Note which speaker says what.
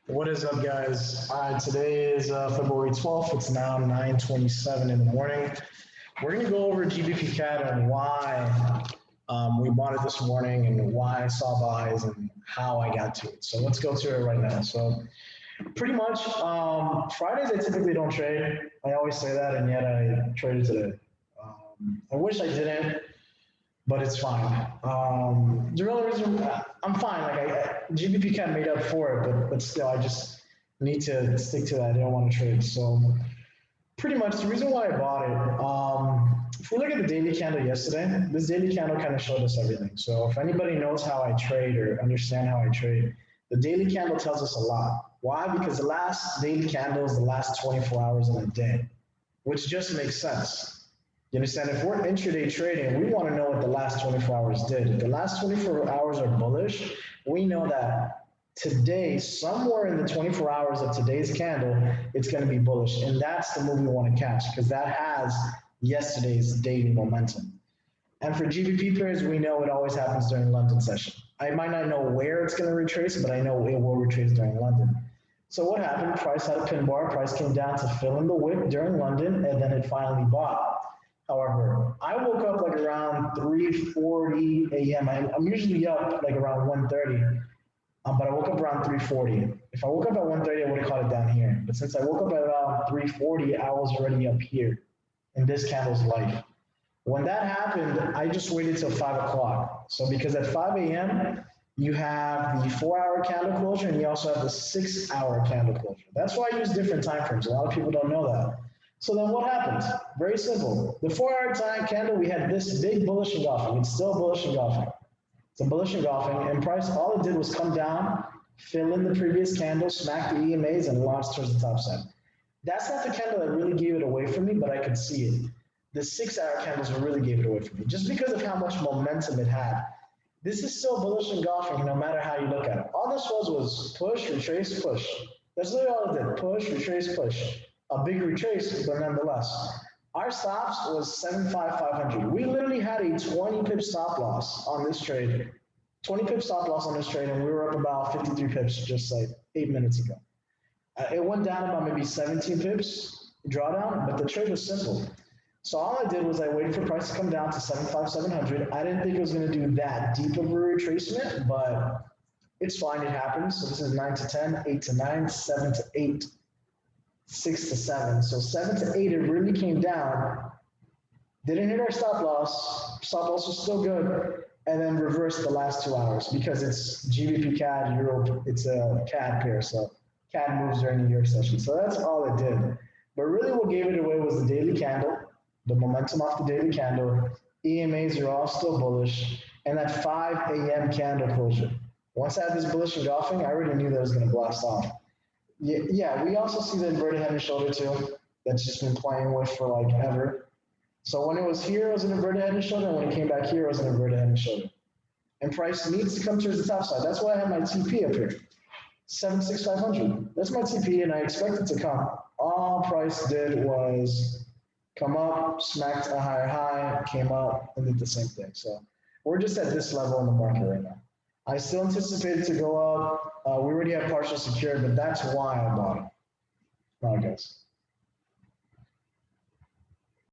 Speaker 1: What is up, guys? Today is February 12th. It's now 9:27 in the morning. We're going to go over GBPCAD and why we bought it this morning and why I saw buys and how I got to it. So let's go through it right now. So pretty much, Fridays I typically don't trade. I always say that, and yet I traded today. I wish I didn't, but it's fine. The real reason I'm fine. GBPCAD made up for it, but still, I just need to stick to that. I don't want to trade. So pretty much the reason why I bought it. If we look at the daily candle yesterday, this daily candle kind of showed us everything. So if anybody knows how I trade or understand how I trade, the daily candle tells us a lot. Why? Because the last daily candle is the last 24 hours in a day, which just makes sense. You understand? If we're intraday trading, we want to know what the last 24 hours did. If the last 24 hours are bullish, we know that today, somewhere in the 24 hours of today's candle, it's going to be bullish. And that's the move we want to catch because that has yesterday's daily momentum. And for GBP pairs, we know it always happens during London session. I might not know where it's going to retrace, but I know it will retrace during London. So what happened? Price had a pin bar. Price came down to fill in the wick during London, and then it finally bought. However, I woke up like around 3:40 a.m. I'm usually up like around 1:30, but I woke up around 3:40. If I woke up at 1:30, I would have caught it down here. But since I woke up at around 3:40, I was already up here in this candle's life. When that happened, I just waited till 5 o'clock. So because at 5 a.m., you have the 4-hour candle closure and you also have the 6-hour candle closure. That's why I use different time frames. A lot of people don't know that. So then what happens? Very simple. The 4-hour time candle, we had this big bullish engulfing. It's still bullish engulfing. It's a bullish engulfing, and price, all it did was come down, fill in the previous candle, smack the EMAs, and launch towards the top side. That's not the candle that really gave it away from me, but I could see it. The 6-hour candles really gave it away from me, just because of how much momentum it had. This is still bullish engulfing, no matter how you look at it. All this was push, retrace, push. That's literally all it did. Push, retrace, push. A big retrace, but nonetheless. Our stops was 75500. We literally had a 20 pip stop loss on this trade. 20 pip stop loss on this trade, and we were up about 53 pips just like 8 minutes ago. It went down about maybe 17 pips drawdown, but the trade was simple. So all I did was I waited for price to come down to 75700. I didn't think it was going to do that deep of a retracement, but it's fine. It happens. So this is 9 to 10, 8 to 9, 7 to 8. 6 to 7. So 7 to 8, it really came down. Didn't hit our stop loss. Stop loss was still good. And then reversed the last 2 hours because it's GBP CAD, Euro, it's a CAD pair. So CAD moves during the Euro session. So that's all it did. But really what gave it away was the daily candle, the momentum off the daily candle. EMAs are all still bullish. And that 5 a.m. candle closure. Once I had this bullish engulfing, I already knew that it was going to blast off. Yeah, we also see the inverted head and shoulder too. That's just been playing with for like ever. So when it was here, it was an inverted head and shoulder. And when it came back here, it was an inverted head and shoulder. And price needs to come towards the top side. That's why I have my TP up here. 76500. That's my TP, and I expect it to come. All price did was come up, smacked a higher high, came up, and did the same thing. So we're just at this level in the market right now. I still anticipate it to go up. We already have partial secured, but that's why I bought it. All right, guys.